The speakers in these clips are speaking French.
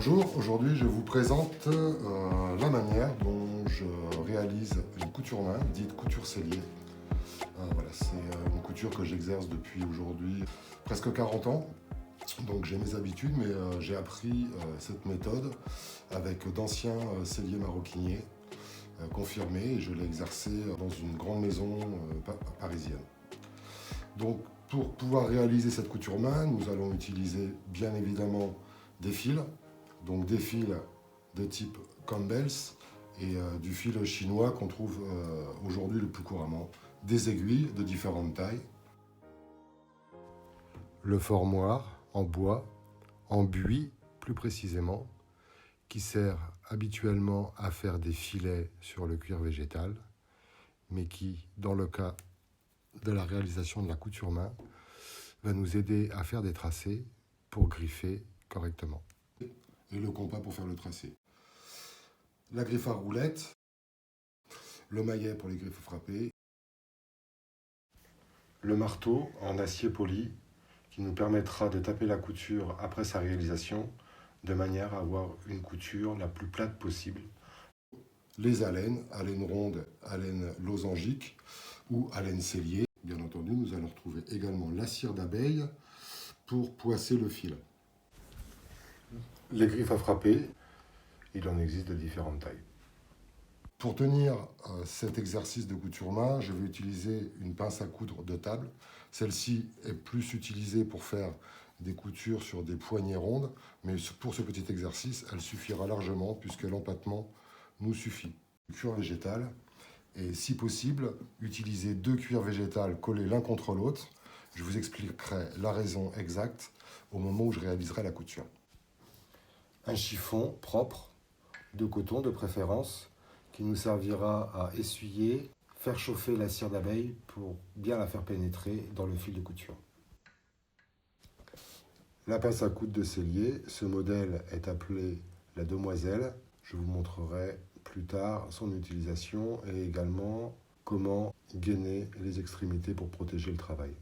Bonjour, aujourd'hui je vous présente la manière dont je réalise une couture main, dite couture sellier. Voilà, c'est une couture que j'exerce depuis aujourd'hui presque 40 ans. Donc j'ai mes habitudes, mais j'ai appris cette méthode avec d'anciens selliers maroquiniers confirmés, et je l'ai exercée dans une grande maison parisienne. Donc pour pouvoir réaliser cette couture main, nous allons utiliser bien évidemment des fils. Donc des fils de type Campbell's et du fil chinois qu'on trouve aujourd'hui le plus couramment. Des aiguilles de différentes tailles. Le formoir en bois, en buis plus précisément, qui sert habituellement à faire des filets sur le cuir végétal, mais qui, dans le cas de la réalisation de la couture main, va nous aider à faire des tracés pour griffer correctement. Et le compas pour faire le tracé. La griffe à roulette, le maillet pour les griffes frappées, le marteau en acier poli qui nous permettra de taper la couture après sa réalisation de manière à avoir une couture la plus plate possible. Les haleines, haleine ronde, haleine losangique ou haleine sellier. Bien entendu, nous allons retrouver également la cire d'abeille pour poisser le fil. Les griffes à frapper, il en existe de différentes tailles. Pour tenir cet exercice de couture main, je vais utiliser une pince à coudre de table. Celle-ci est plus utilisée pour faire des coutures sur des poignées rondes, mais pour ce petit exercice, elle suffira largement puisque l'empattement nous suffit. Cuir végétal, et si possible, utiliser 2 cuirs végétales collés l'un contre l'autre. Je vous expliquerai la raison exacte au moment où je réaliserai la couture. Un chiffon propre, de coton de préférence, qui nous servira à essuyer, faire chauffer la cire d'abeille pour bien la faire pénétrer dans le fil de couture. La pince à coudre de sellier, ce modèle est appelé la demoiselle. Je vous montrerai plus tard son utilisation et également comment gainer les extrémités pour protéger le travail.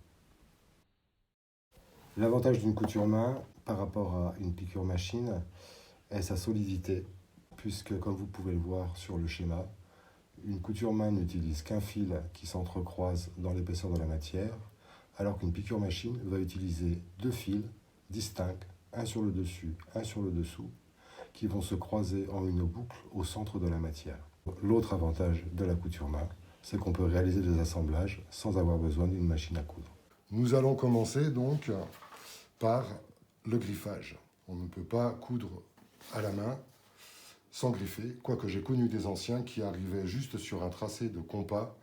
L'avantage d'une couture main par rapport à une piqûre machine est sa solidité, puisque comme vous pouvez le voir sur le schéma, une couture main n'utilise qu'un fil qui s'entrecroise dans l'épaisseur de la matière, alors qu'une piqûre machine va utiliser 2 fils distincts, un sur le dessus, un sur le dessous, qui vont se croiser en une boucle au centre de la matière. L'autre avantage de la couture main, c'est qu'on peut réaliser des assemblages sans avoir besoin d'une machine à coudre. Nous allons commencer donc par le griffage. On ne peut pas coudre à la main sans griffer, quoique j'ai connu des anciens qui arrivaient juste sur un tracé de compas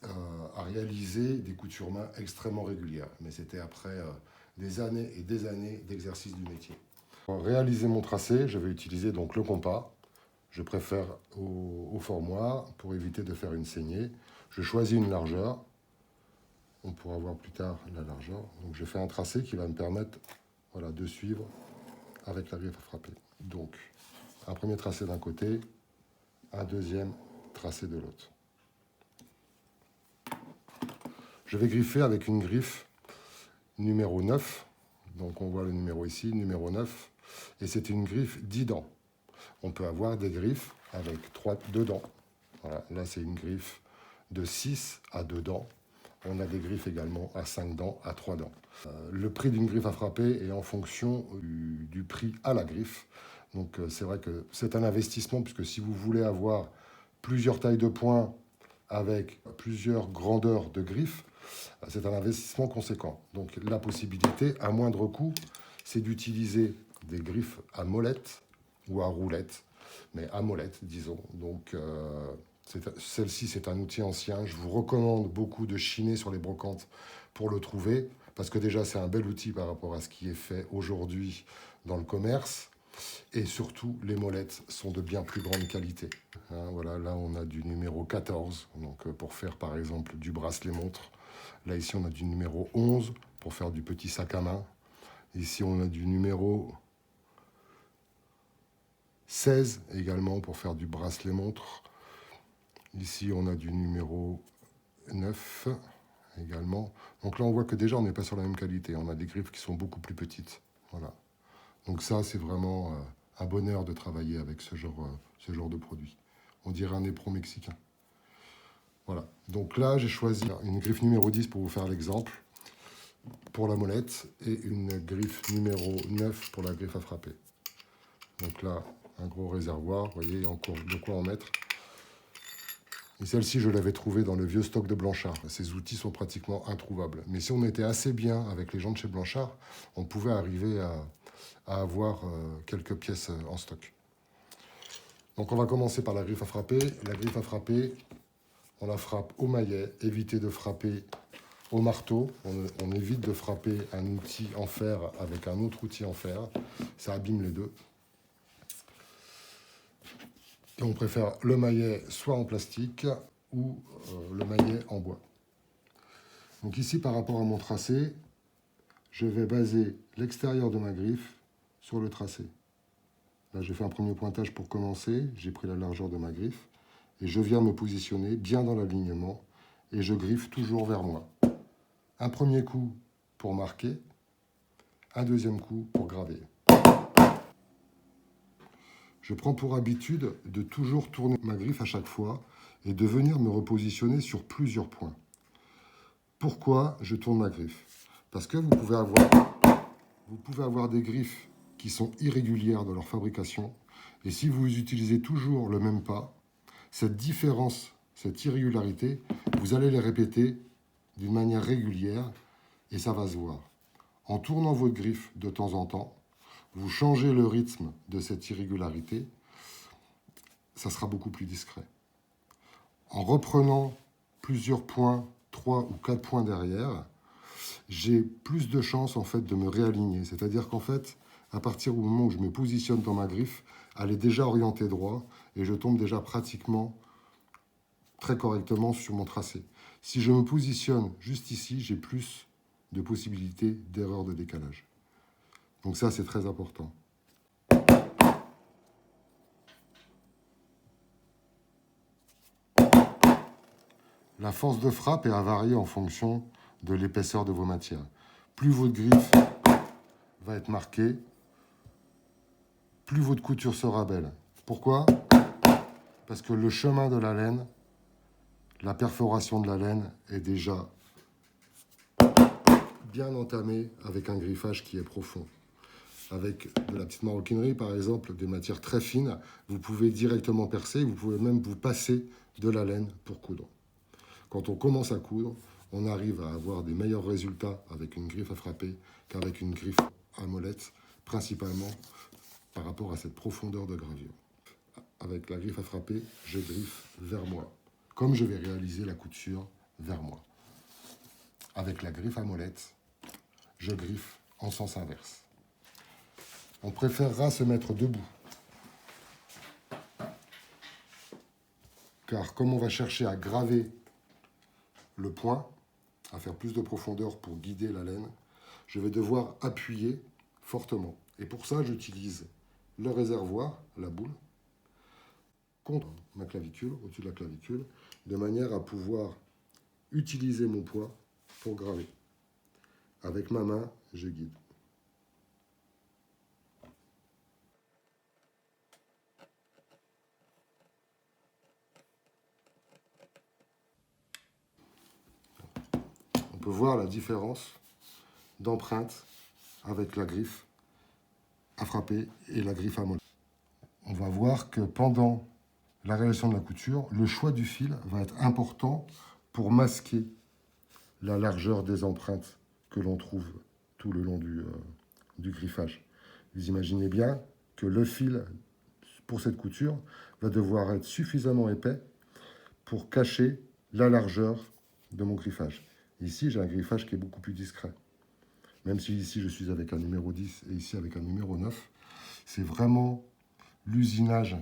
à réaliser des coutures main extrêmement régulières. Mais c'était après des années et des années d'exercice du métier. Pour réaliser mon tracé, je vais utiliser donc le compas. Je préfère au formoir pour éviter de faire une saignée. Je choisis une largeur. On pourra voir plus tard la largeur. Donc je fais un tracé qui va me permettre de suivre avec la griffe à frapper. Donc un premier tracé d'un côté, un deuxième tracé de l'autre. Je vais griffer avec une griffe numéro 9. Donc on voit le numéro ici, numéro 9. Et c'est une griffe 10 dents. On peut avoir des griffes avec 2 dents. Voilà. Là, c'est une griffe de 6 à 2 dents. On a des griffes également à 5 dents, à 3 dents. Le prix d'une griffe à frapper est en fonction du prix à la griffe. Donc c'est vrai que c'est un investissement, puisque si vous voulez avoir plusieurs tailles de poing avec plusieurs grandeurs de griffes, c'est un investissement conséquent. Donc la possibilité, à moindre coût, c'est d'utiliser des griffes à molette ou à roulette, mais à molette, disons. Donc celle-ci, c'est un outil ancien. Je vous recommande beaucoup de chiner sur les brocantes pour le trouver, parce que déjà, c'est un bel outil par rapport à ce qui est fait aujourd'hui dans le commerce. Et surtout, les molettes sont de bien plus grande qualité. Voilà, là, on a du numéro 14, donc pour faire, par exemple, du bracelet-montre. Là, ici, on a du numéro 11 pour faire du petit sac à main. Ici, on a du numéro 16 également pour faire du bracelet-montre. Ici, on a du numéro 9 également. Donc là, on voit que déjà, on n'est pas sur la même qualité. On a des griffes qui sont beaucoup plus petites. Voilà. Donc ça, c'est vraiment un bonheur de travailler avec ce genre de produit. On dirait un éperon mexicain. Voilà. Donc là, j'ai choisi une griffe numéro 10 pour vous faire l'exemple, pour la molette, et une griffe numéro 9 pour la griffe à frapper. Donc là, un gros réservoir, vous voyez, il y a encore de quoi en mettre. Et celle-ci, je l'avais trouvée dans le vieux stock de Blanchard. Ces outils sont pratiquement introuvables. Mais si on était assez bien avec les gens de chez Blanchard, on pouvait arriver à avoir quelques pièces en stock. Donc on va commencer par la griffe à frapper. La griffe à frapper, on la frappe au maillet. Évitez de frapper au marteau. On évite de frapper un outil en fer avec un autre outil en fer. Ça abîme les deux. Et on préfère le maillet soit en plastique ou le maillet en bois. Donc ici, par rapport à mon tracé, je vais baser l'extérieur de ma griffe sur le tracé. Là, j'ai fait un premier pointage pour commencer. J'ai pris la largeur de ma griffe et je viens me positionner bien dans l'alignement et je griffe toujours vers moi. Un premier coup pour marquer, un deuxième coup pour graver. Je prends pour habitude de toujours tourner ma griffe à chaque fois et de venir me repositionner sur plusieurs points. Pourquoi je tourne ma griffe? Parce que vous pouvez avoir des griffes qui sont irrégulières dans leur fabrication. Et si vous utilisez toujours le même pas, cette différence, cette irrégularité, vous allez les répéter d'une manière régulière et ça va se voir. En tournant votre griffe de temps en temps, vous changez le rythme de cette irrégularité, ça sera beaucoup plus discret. En reprenant plusieurs points, 3 ou 4 points derrière, j'ai plus de chances en fait de me réaligner. C'est-à-dire qu'en fait, à partir du moment où je me positionne dans ma griffe, elle est déjà orientée droit et je tombe déjà pratiquement très correctement sur mon tracé. Si je me positionne juste ici, j'ai plus de possibilités d'erreur de décalage. Donc ça, c'est très important. La force de frappe est à varier en fonction de l'épaisseur de vos matières. Plus votre griffe va être marquée, plus votre couture sera belle. Pourquoi? Parce que le chemin de la laine, la perforation de la laine est déjà bien entamée avec un griffage qui est profond. Avec de la petite maroquinerie, par exemple, des matières très fines, vous pouvez directement percer, vous pouvez même vous passer de la laine pour coudre. Quand on commence à coudre, on arrive à avoir des meilleurs résultats avec une griffe à frapper qu'avec une griffe à molette, principalement par rapport à cette profondeur de gravure. Avec la griffe à frapper, je griffe vers moi, comme je vais réaliser la couture vers moi. Avec la griffe à molette, je griffe en sens inverse. On préférera se mettre debout, car comme on va chercher à graver le point, à faire plus de profondeur pour guider la laine, je vais devoir appuyer fortement. Et pour ça, j'utilise le réservoir, la boule, contre ma clavicule, au-dessus de la clavicule, de manière à pouvoir utiliser mon poids pour graver. Avec ma main, je guide. On peut voir la différence d'empreinte avec la griffe à frapper et la griffe à molette. On va voir que pendant la réalisation de la couture, le choix du fil va être important pour masquer la largeur des empreintes que l'on trouve tout le long du griffage. Vous imaginez bien que le fil pour cette couture va devoir être suffisamment épais pour cacher la largeur de mon griffage. Ici, j'ai un griffage qui est beaucoup plus discret. Même si ici, je suis avec un numéro 10 et ici avec un numéro 9, c'est vraiment l'usinage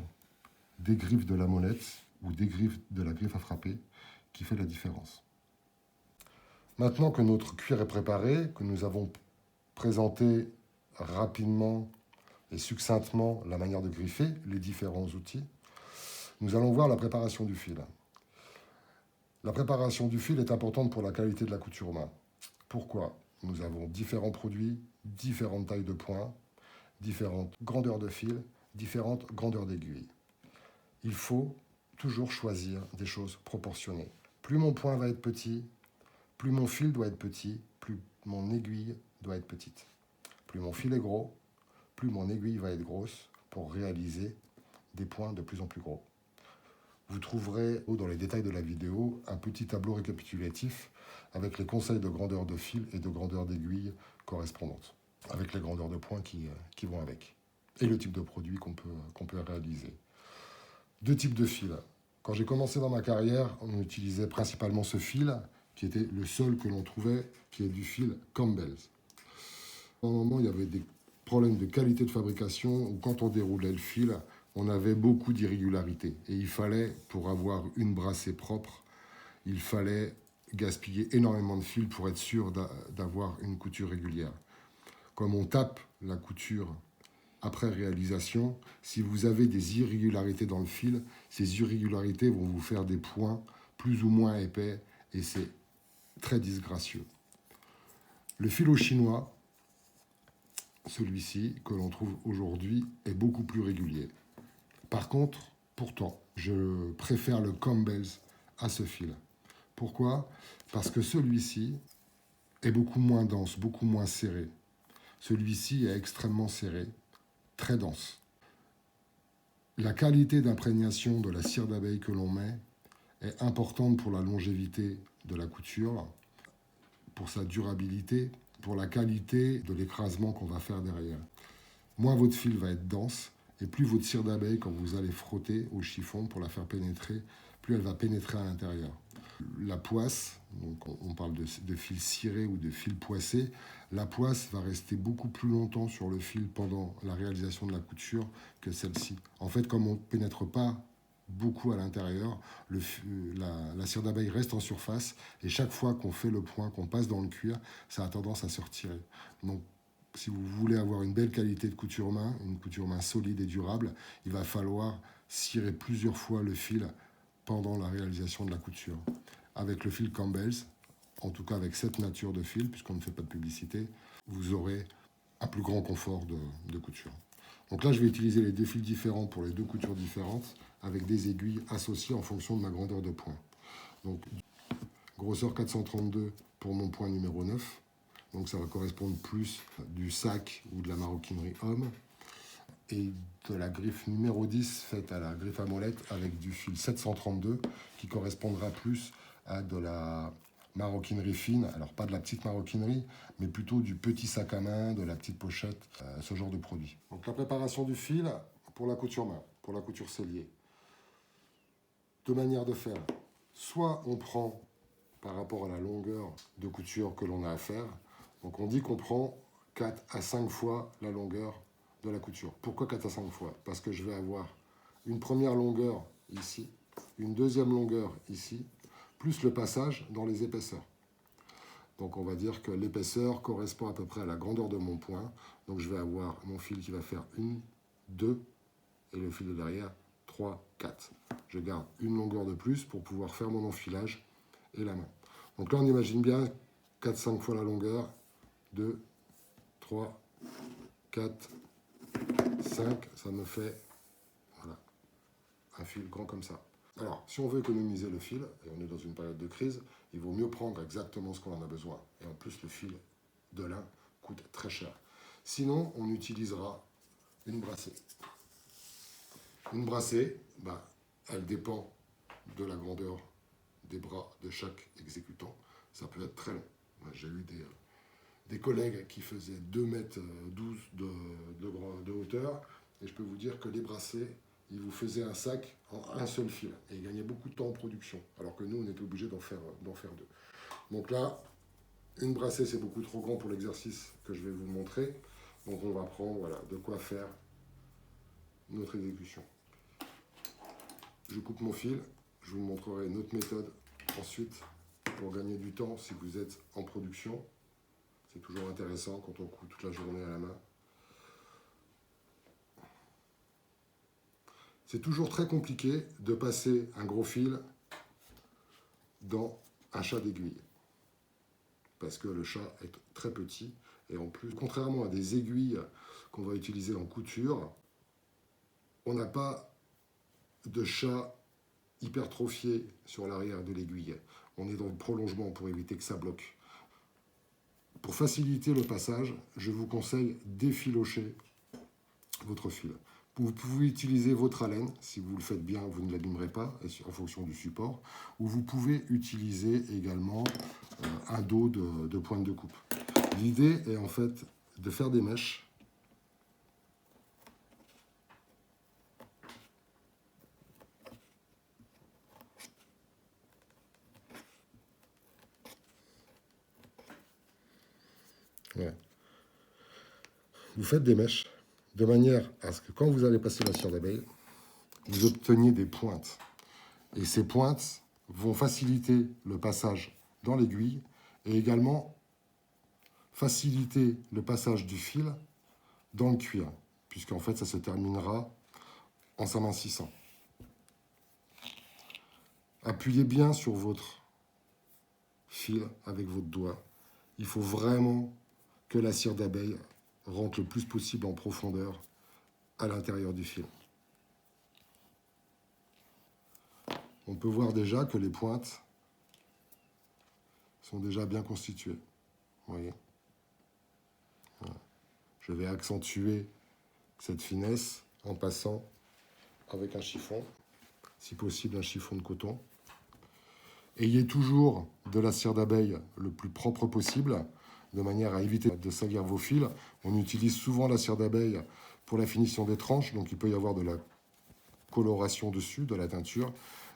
des griffes de la molette ou des griffes de la griffe à frapper qui fait la différence. Maintenant que notre cuir est préparé, que nous avons présenté rapidement et succinctement la manière de griffer les différents outils, nous allons voir la préparation du fil. La préparation du fil est importante pour la qualité de la couture main. Pourquoi? Nous avons différents produits, différentes tailles de points, différentes grandeurs de fil, différentes grandeurs d'aiguille. Il faut toujours choisir des choses proportionnées. Plus mon point va être petit, plus mon fil doit être petit, plus mon aiguille doit être petite. Plus mon fil est gros, plus mon aiguille va être grosse pour réaliser des points de plus en plus gros. Vous trouverez dans les détails de la vidéo un petit tableau récapitulatif avec les conseils de grandeur de fil et de grandeur d'aiguille correspondantes, avec les grandeurs de points qui vont avec, et le type de produit qu'on peut réaliser. Deux types de fils. Quand j'ai commencé dans ma carrière, on utilisait principalement ce fil, qui était le seul que l'on trouvait, qui est du fil Campbell's. À un moment, il y avait des problèmes de qualité de fabrication, où quand on déroulait le fil, on avait beaucoup d'irrégularités. Et il fallait, pour avoir une brassée propre, il fallait gaspiller énormément de fil pour être sûr d'avoir une couture régulière. Comme on tape la couture après réalisation, si vous avez des irrégularités dans le fil, ces irrégularités vont vous faire des points plus ou moins épais et c'est très disgracieux. Le fil chinois, celui-ci que l'on trouve aujourd'hui, est beaucoup plus régulier. Par contre, pourtant, je préfère le Campbell's à ce fil. Pourquoi? Parce que celui-ci est beaucoup moins dense, beaucoup moins serré. Celui-ci est extrêmement serré, très dense. La qualité d'imprégnation de la cire d'abeille que l'on met est importante pour la longévité de la couture, pour sa durabilité, pour la qualité de l'écrasement qu'on va faire derrière. Moins votre fil va être dense, et plus votre cire d'abeille, quand vous allez frotter au chiffon pour la faire pénétrer, plus elle va pénétrer à l'intérieur. La poisse, donc on parle de fil ciré ou de fil poissé, la poisse va rester beaucoup plus longtemps sur le fil pendant la réalisation de la couture que celle-ci. En fait, comme on ne pénètre pas beaucoup à l'intérieur, la cire d'abeille reste en surface et chaque fois qu'on fait le point, qu'on passe dans le cuir, ça a tendance à se retirer. Donc, si vous voulez avoir une belle qualité de couture main, une couture main solide et durable, il va falloir cirer plusieurs fois le fil pendant la réalisation de la couture. Avec le fil Campbell's, en tout cas avec cette nature de fil, puisqu'on ne fait pas de publicité, vous aurez un plus grand confort de couture. Donc là, je vais utiliser les deux fils différents pour les deux coutures différentes, avec des aiguilles associées en fonction de ma grandeur de point. Donc, grosseur 432 pour mon point numéro 9. Donc ça va correspondre plus du sac ou de la maroquinerie homme. Et de la griffe numéro 10 faite à la griffe à molette avec du fil 732 qui correspondra plus à de la maroquinerie fine, alors pas de la petite maroquinerie, mais plutôt du petit sac à main, de la petite pochette, ce genre de produit. Donc la préparation du fil pour la couture main, pour la couture sellier. Deux manières de faire. Soit on prend par rapport à la longueur de couture que l'on a à faire, donc on dit qu'on prend 4 à 5 fois la longueur de la couture. Pourquoi 4 à 5 fois? Parce que je vais avoir une première longueur ici, une deuxième longueur ici, plus le passage dans les épaisseurs. Donc on va dire que l'épaisseur correspond à peu près à la grandeur de mon point. Donc je vais avoir mon fil qui va faire 1, 2, et le fil de derrière 3, 4. Je garde une longueur de plus pour pouvoir faire mon enfilage et la main. Donc là on imagine bien 4-5 fois la longueur, 2, 3, 4, 5, ça me fait voilà, un fil grand comme ça. Alors, si on veut économiser le fil, et on est dans une période de crise, il vaut mieux prendre exactement ce qu'on en a besoin. Et en plus, le fil de lin coûte très cher. Sinon, on utilisera une brassée. Une brassée, elle dépend de la grandeur des bras de chaque exécutant. Ça peut être très long. J'ai eu des collègues qui faisaient 2,12 m de hauteur, et je peux vous dire que les brassées, ils vous faisaient un sac en un seul fil, et ils gagnaient beaucoup de temps en production, alors que nous, on était obligés d'en faire deux. Donc là, une brassée, c'est beaucoup trop grand pour l'exercice que je vais vous montrer, donc on va prendre de quoi faire notre exécution. Je coupe mon fil, je vous montrerai une autre méthode ensuite, pour gagner du temps si vous êtes en production. C'est toujours intéressant quand on coupe toute la journée à la main. C'est toujours très compliqué de passer un gros fil dans un chat d'aiguille. Parce que le chat est très petit. Et en plus, contrairement à des aiguilles qu'on va utiliser en couture, on n'a pas de chat hypertrophié sur l'arrière de l'aiguille. On est dans le prolongement pour éviter que ça bloque. Pour faciliter le passage, je vous conseille d'effilocher votre fil. Vous pouvez utiliser votre alène, si vous le faites bien, vous ne l'abîmerez pas, en fonction du support, ou vous pouvez utiliser également un dos de pointe de coupe. L'idée est en fait de faire des mèches. Ouais. Vous faites des mèches de manière à ce que quand vous allez passer la cire d'abeille, vous obteniez des pointes. Et ces pointes vont faciliter le passage dans l'aiguille et également faciliter le passage du fil dans le cuir, puisqu'en fait ça se terminera en s'amincissant. Appuyez bien sur votre fil avec votre doigt. Il faut vraiment que la cire d'abeille rentre le plus possible en profondeur à l'intérieur du fil. On peut voir déjà que les pointes sont déjà bien constituées. Vous voyez ? Voilà. Je vais accentuer cette finesse en passant avec un chiffon, si possible un chiffon de coton. Ayez toujours de la cire d'abeille le plus propre possible, de manière à éviter de salir vos fils. On utilise souvent la cire d'abeille pour la finition des tranches, donc il peut y avoir de la coloration dessus, de la teinture.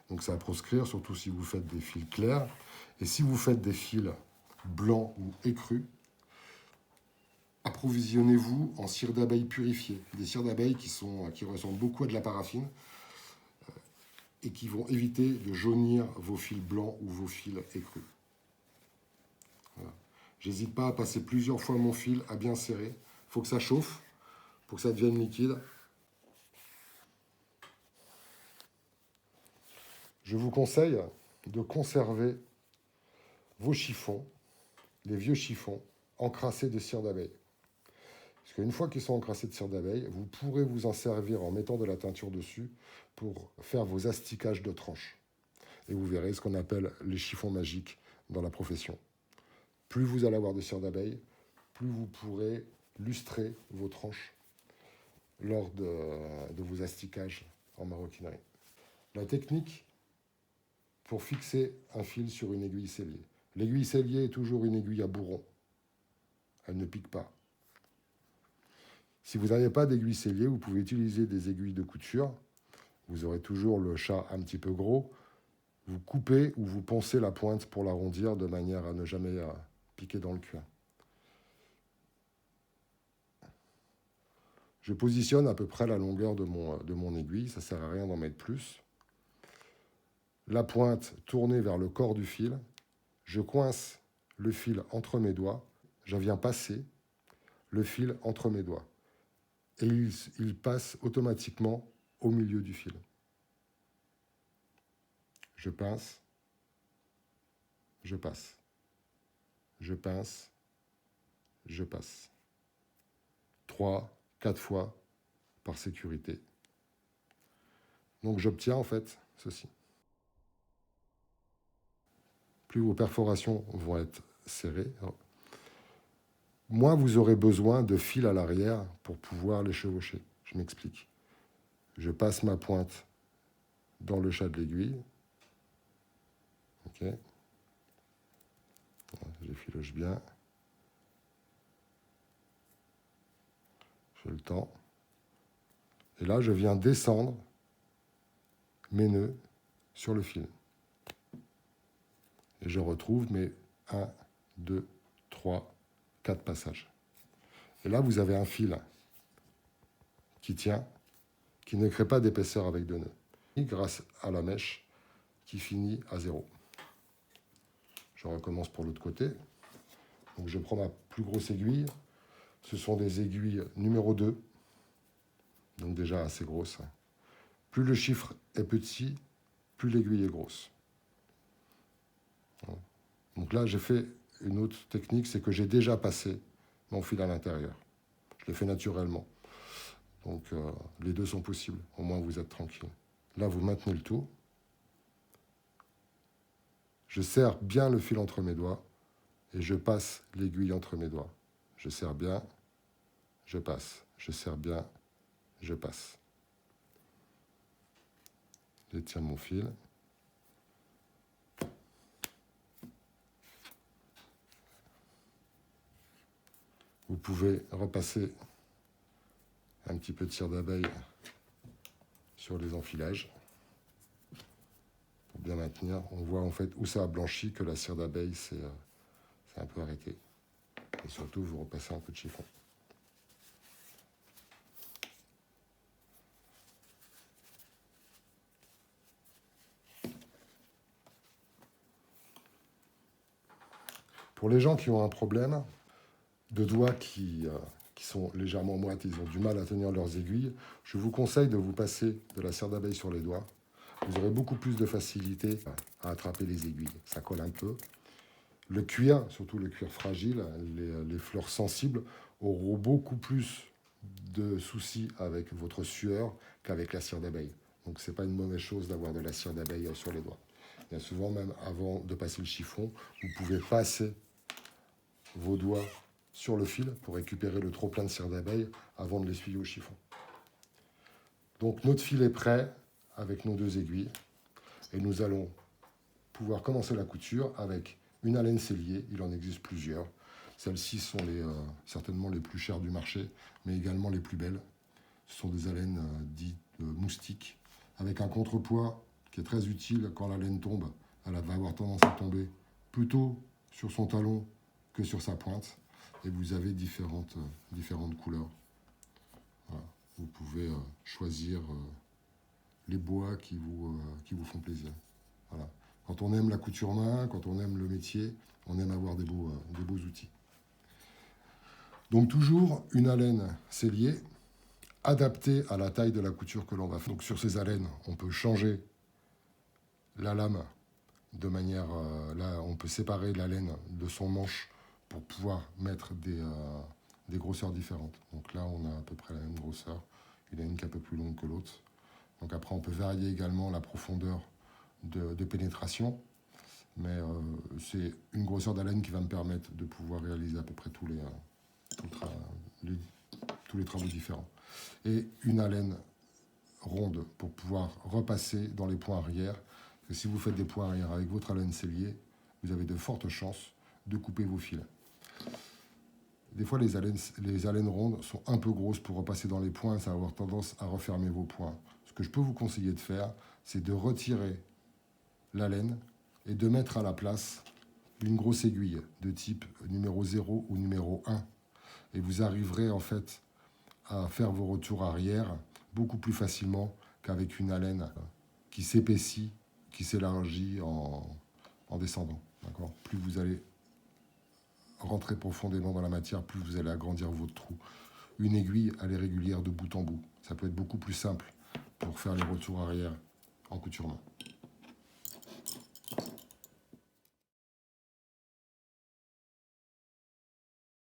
Donc c'est à proscrire, surtout si vous faites des fils clairs. Et si vous faites des fils blancs ou écrus, approvisionnez-vous en cire d'abeille purifiée. Des cires d'abeille qui ressemblent beaucoup à de la paraffine et qui vont éviter de jaunir vos fils blancs ou vos fils écrus. Voilà. J'hésite pas à passer plusieurs fois mon fil, à bien serrer. Il faut que ça chauffe pour que ça devienne liquide. Je vous conseille de conserver vos chiffons, les vieux chiffons, encrassés de cire d'abeille. Parce qu'une fois qu'ils sont encrassés de cire d'abeille, vous pourrez vous en servir en mettant de la teinture dessus pour faire vos astiquages de tranches. Et vous verrez ce qu'on appelle les chiffons magiques dans la profession. Plus vous allez avoir de cire d'abeille, plus vous pourrez lustrer vos tranches lors de vos astiquages en maroquinerie. La technique pour fixer un fil sur une aiguille sellier. L'aiguille sellier est toujours une aiguille à bourron. Elle ne pique pas. Si vous n'avez pas d'aiguille sellier, vous pouvez utiliser des aiguilles de couture. Vous aurez toujours le chat un petit peu gros. Vous coupez ou vous poncez la pointe pour l'arrondir de manière à ne jamais piquer dans le cuir. Je positionne à peu près la longueur de mon aiguille. Ça ne sert à rien d'en mettre plus. La pointe tournée vers le corps du fil. Je coince le fil entre mes doigts. Je viens passer le fil entre mes doigts. Et il passe automatiquement au milieu du fil. Je pince, je passe. Je pince, je passe. 3, 4 fois par sécurité. Donc j'obtiens en fait ceci. Plus vos perforations vont être serrées, moins vous aurez besoin de fil à l'arrière pour pouvoir les chevaucher. Je m'explique. Je passe ma pointe dans le chat de l'aiguille. Ok. J'effiloche bien. J'ai le temps. Et là, je viens descendre mes nœuds sur le fil. Et je retrouve mes 1, 2, 3, 4 passages. Et là, vous avez un fil qui tient, qui ne crée pas d'épaisseur avec 2 nœuds, grâce à la mèche qui finit à 0. Je recommence pour l'autre côté. Donc je prends ma plus grosse aiguille. Ce sont des aiguilles numéro 2, donc déjà assez grosses. Plus le chiffre est petit, plus l'aiguille est grosse. Donc là, j'ai fait une autre technique, c'est que j'ai déjà passé mon fil à l'intérieur. Je l'ai fait naturellement. Donc les deux sont possibles, au moins vous êtes tranquille. Là, vous maintenez le tout. Je serre bien le fil entre mes doigts et je passe l'aiguille entre mes doigts. Je serre bien, je passe. Je serre bien, je passe. J'étire mon fil. Vous pouvez repasser un petit peu de cire d'abeille sur les enfilages. Pour bien maintenir, on voit en fait où ça a blanchi, que la cire d'abeille s'est un peu arrêtée. Et surtout, vous repassez un peu de chiffon. Pour les gens qui ont un problème de doigts qui sont légèrement moites, ils ont du mal à tenir leurs aiguilles, je vous conseille de vous passer de la cire d'abeille sur les doigts. Vous aurez beaucoup plus de facilité à attraper les aiguilles. Ça colle un peu. Le cuir, surtout le cuir fragile, les fleurs sensibles, auront beaucoup plus de soucis avec votre sueur qu'avec la cire d'abeille. Donc ce n'est pas une mauvaise chose d'avoir de la cire d'abeille sur les doigts. Il y a souvent, même avant de passer le chiffon, vous pouvez passer vos doigts sur le fil pour récupérer le trop plein de cire d'abeille avant de l'essuyer au chiffon. Donc notre fil est prêt avec nos deux aiguilles et nous allons pouvoir commencer la couture avec une haleine sellier. Il en existe plusieurs. Celles-ci sont certainement les plus chères du marché, mais également les plus belles. Ce sont des haleines dites moustiques, avec un contrepoids qui est très utile quand la laine tombe. Elle va avoir tendance à tomber plutôt sur son talon que sur sa pointe. Et vous avez différentes couleurs. Voilà. Vous pouvez choisir les bois qui vous font plaisir. Voilà. Quand on aime la couture main, quand on aime le métier, on aime avoir des beaux outils. Donc toujours une haleine sellier adaptée à la taille de la couture que l'on va faire. Donc sur ces haleines, on peut changer la lame de manière... là, on peut séparer la laine de son manche pour pouvoir mettre des grosseurs différentes. Donc là, on a à peu près la même grosseur. Il y en a une qui est un peu plus longue que l'autre. Donc après, on peut varier également la profondeur de pénétration. Mais c'est une grosseur d'haleine qui va me permettre de pouvoir réaliser à peu près tous les travaux différents. Et une haleine ronde pour pouvoir repasser dans les points arrière. Et si vous faites des points arrière avec votre haleine sellier, vous avez de fortes chances de couper vos fils. Des fois, les haleines rondes sont un peu grosses pour repasser dans les points, ça va avoir tendance à refermer vos points. Ce que je peux vous conseiller de faire, c'est de retirer la laine et de mettre à la place une grosse aiguille de type numéro 0 ou numéro 1. Et vous arriverez en fait à faire vos retours arrière beaucoup plus facilement qu'avec une haleine qui s'épaissit, qui s'élargit en descendant. Plus vous allez rentrer profondément dans la matière, plus vous allez agrandir votre trou. Une aiguille, elle est régulière de bout en bout. Ça peut être beaucoup plus simple pour faire les retours arrière en couture main.